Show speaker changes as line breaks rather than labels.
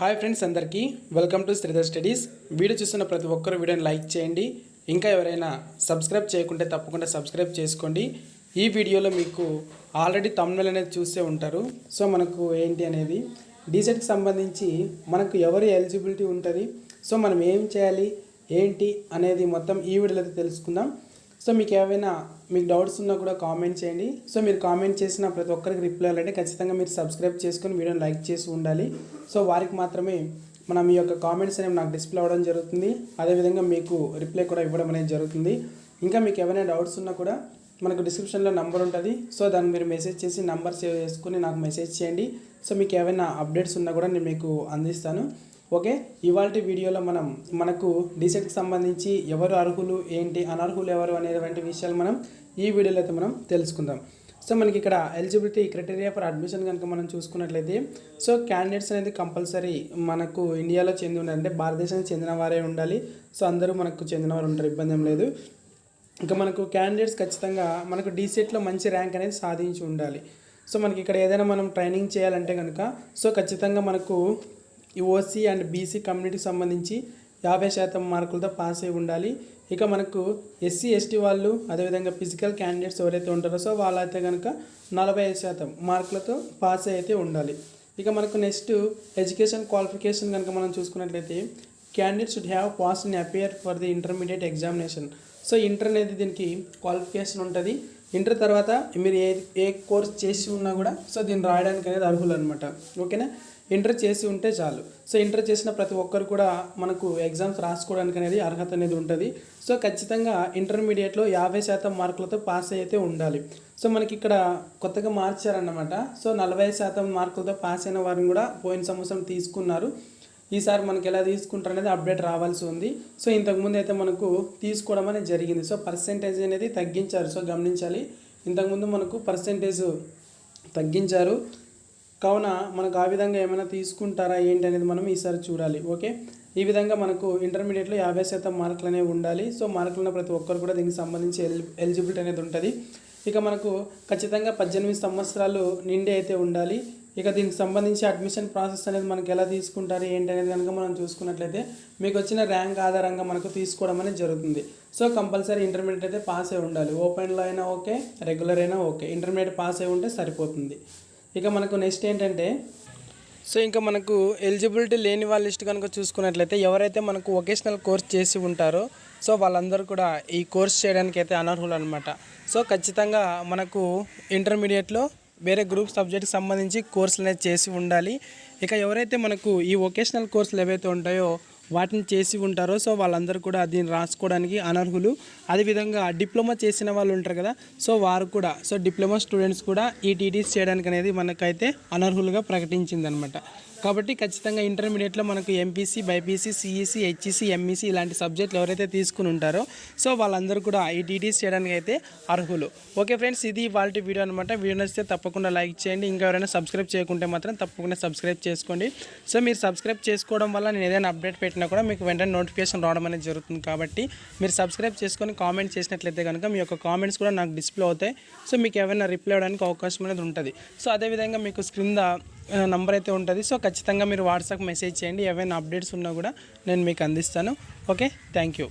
Hi friends, అందరికీ welcome to Sridhar studies. Video చూస్తున్న ప్రతి ఒక్కరు వీడియోని లైక్ చేయండి. ఇంకా ఎవరైనా సబ్స్క్రైబ్ చేయకుంటే తప్పకుండా సబ్స్క్రైబ్ చేసుకోండి. ఈ వీడియోలో మీకు ఆల్రెడీ థంబ్నెయిల్ అనేది చూసే ఉంటారు. సో మనకు ఏంటి అనేది డీసెట్కి సంబంధించి మనకు ఎవరు ఎలిజిబిలిటీ ఉంటుంది, సో మనం ఏం చేయాలి ఏంటి అనేది మొత్తం ఈ వీడియోలో అయితే తెలుసుకుందాం. సో మీకు డౌట్స్ ఉన్నా కూడా కామెంట్ చేయండి. సో మీరు కామెంట్ చేసిన ప్రతి ఒక్కరికి రిప్లై అవ్వాలంటే ఖచ్చితంగా మీరు సబ్స్క్రైబ్ చేసుకొని వీడియోని లైక్ చేసి ఉండాలి. సో వారికి మాత్రమే మీ యొక్క కామెంట్స్ అనేవి నాకు డిస్ప్లే అవ్వడం జరుగుతుంది. అదేవిధంగా మీకు రిప్లై కూడా ఇవ్వడం అనేది జరుగుతుంది. ఇంకా మీకు ఏమైనా డౌట్స్ ఉన్నా కూడా మనకు డిస్క్రిప్షన్లో నంబర్ ఉంటుంది. సో దాన్ని మీరు మెసేజ్ చేసి నంబర్ సేవ్ చేసుకుని నాకు మెసేజ్ చేయండి. సో మీకు ఏమైనా అప్డేట్స్ ఉన్నా కూడా నేను మీకు అందిస్తాను. ఓకే, ఇవాల్టి వీడియోలో మనకు డీసెట్కి సంబంధించి ఎవరు అర్హులు ఏంటి, అనర్హులు ఎవరు అనేటువంటి విషయాలు ఈ వీడియోలో అయితే తెలుసుకుందాం. సో మనకి ఇక్కడ ఎలిజిబిలిటీ క్రైటీరియా ఫర్ అడ్మిషన్ కనుక మనం చూసుకున్నట్లయితే, సో క్యాండిడేట్స్ అనేది కంపల్సరీ మనకు ఇండియాలో చెంది ఉండాలి, అంటే భారతదేశానికి చెందిన వారే ఉండాలి. సో అందరూ మనకు చెందిన వారు ఉంటారు, ఇబ్బంది ఏం లేదు. ఇంకా మనకు క్యాండిడేట్స్ ఖచ్చితంగా మనకు డీసెట్లో మంచి ర్యాంక్ అనేది సాధించి ఉండాలి. సో మనకి ఇక్కడ ఏదైనా మనం ట్రైనింగ్ చేయాలంటే కనుక సో ఖచ్చితంగా మనకు ఈ ఓసీ అండ్ బీసీ కమ్యూనిటీకి సంబంధించి 50% మార్కులతో పాస్ అయి ఉండాలి. ఇక మనకు ఎస్సీ ఎస్టీ వాళ్ళు, అదేవిధంగా ఫిజికల్ క్యాండిడేట్స్ ఎవరైతే ఉంటారో సో వాళ్ళైతే కనుక 45% మార్కులతో పాస్ అయితే ఉండాలి. ఇక మనకు నెక్స్ట్ ఎడ్యుకేషన్ క్వాలిఫికేషన్ కనుక మనం చూసుకున్నట్లయితే candidate should have pass in appear for the intermediate examination. So inter అనేది దీనికి క్వాలిఫికేషన్ ఉంటుంది. ఇంటర్ తర్వాత మీరు ఏ కోర్స్ చేసి ఉన్నా కూడా సో దీన్ని రాయడానికి అనేది అర్హులు అనమాట. ఓకేనా, ఇంటర్ చేసి ఉంటే చాలు. సో ఇంటర్ చేసిన ప్రతి ఒక్కరు కూడా మనకు ఎగ్జామ్స్ రాసుకోవడానికి అనేది అర్హత అనేది ఉంటుంది. సో ఖచ్చితంగా ఇంటర్మీడియట్లో 50% మార్కులతో పాస్ అయితే ఉండాలి. సో మనకి ఇక్కడ కొత్తగా మార్చారన్నమాట. సో 40% మార్కులతో పాస్ అయిన వారిని కూడా పోయిన సంవత్సరం తీసుకున్నారు. ఈసారి మనకి ఎలా తీసుకుంటారు అనేది అప్డేట్ రావాల్సి ఉంది. సో ఇంతకుముందు అయితే మనకు తీసుకోవడం అనేది జరిగింది. సో పర్సెంటేజ్ అనేది తగ్గించారు. సో గమనించాలి, ఇంతకుముందు మనకు పర్సెంటేజ్ తగ్గించారు కావున మనకు ఆ విధంగా ఏమైనా తీసుకుంటారా ఏంటి అనేది మనం ఈసారి చూడాలి. ఓకే, ఈ విధంగా మనకు ఇంటర్మీడియట్లో 50% మార్కులు అనేవి ఉండాలి. సో మార్కులు ఉన్న ప్రతి ఒక్కరు కూడా దీనికి సంబంధించి ఎలిజిబిలిటీ అనేది ఉంటుంది. ఇక మనకు ఖచ్చితంగా 18 సంవత్సరాలు నిండి అయితే ఉండాలి. ఇక దీనికి సంబంధించి అడ్మిషన్ ప్రాసెస్ అనేది మనకి ఎలా తీసుకుంటారు ఏంటి అనేది కనుక మనం చూసుకున్నట్లయితే మీకు వచ్చిన ర్యాంక్ ఆధారంగా మనకు తీసుకోవడం అనేది జరుగుతుంది. సో కంపల్సరీ ఇంటర్మీడియట్ అయితే పాస్ అయి ఉండాలి. ఓపెన్లో అయినా ఓకే, రెగ్యులర్ అయినా ఓకే, ఇంటర్మీడియట్ పాస్ అయి ఉంటే సరిపోతుంది. ఇక మనకు నెక్స్ట్ ఏంటంటే సో ఇంకా మనకు ఎలిజిబిలిటీ లేని వాళ్ళ లిస్ట్ కనుక చూసుకున్నట్లయితే ఎవరైతే మనకు వొకేషనల్ కోర్స్ చేసి ఉంటారో సో వాళ్ళందరూ కూడా ఈ కోర్స్ చేయడానికి అయితే అనర్హులు అనమాట. సో ఖచ్చితంగా మనకు ఇంటర్మీడియట్లో వేరే గ్రూప్ సబ్జెక్ట్కి సంబంధించి కోర్సులు అనేది చేసి ఉండాలి. ఇక ఎవరైతే మనకు ఈ వొకేషనల్ కోర్సులు ఏవైతే ఉంటాయో వాటిని చేసి ఉంటారో సో వాళ్ళందరూ కూడా దీన్ని రాసుకోవడానికి అనర్హులు. అదేవిధంగా డిప్లొమా చేసిన వాళ్ళు ఉంటారు కదా, సో వారు కూడా సో డిప్లొమా స్టూడెంట్స్ కూడా ఈ టీటీస్ చేయడానికి అనేది మనకైతే అనర్హులుగా ప్రకటించింది అనమాట. కాబట్టి ఖచ్చితంగా ఇంటర్మీడియట్లో మనకు MPC, BiPC, CEC, HEC, MEC ఇలాంటి సబ్జెక్టులు ఎవరైతే తీసుకుని ఉంటారో సో వాళ్ళందరూ కూడా ఈ టీటీస్ చేయడానికి అయితే అర్హులు. ఓకే ఫ్రెండ్స్, ఇది వాళ్ళ వీడియో అనమాట. వీడియో నచ్చితే తప్పకుండా లైక్ చేయండి. ఇంకా ఎవరైనా సబ్స్క్రైబ్ చేయకుంటే మాత్రం తప్పకుండా సబ్స్క్రైబ్ చేసుకోండి. సో మీరు సబ్స్క్రైబ్ చేసుకోవడం వల్ల నేను ఏదైనా అప్డేట్ పెట్టినా కూడా మీకు వెంటనే నోటిఫికేషన్ రావడం అనేది జరుగుతుంది. కాబట్టి మీరు సబ్స్క్రైబ్ చేసుకొని కామెంట్ చేసినట్లయితే కనుక మీ యొక్క కామెంట్స్ కూడా నాకు డిస్ప్లే అవుతాయి. సో మీకు ఏమైనా రిప్లై అవ్వడానికి అవకాశం అనేది ఉంటుంది. సో అదేవిధంగా మీకు స్క్రీన్ నంబర్ అయితే ఉంటుంది. సో ఖచ్చితంగా మీరు వాట్సాప్ మెసేజ్ చేయండి. ఏవైనా అప్డేట్స్ ఉన్నా కూడా నేను మీకు అందిస్తాను. Okay, thank you.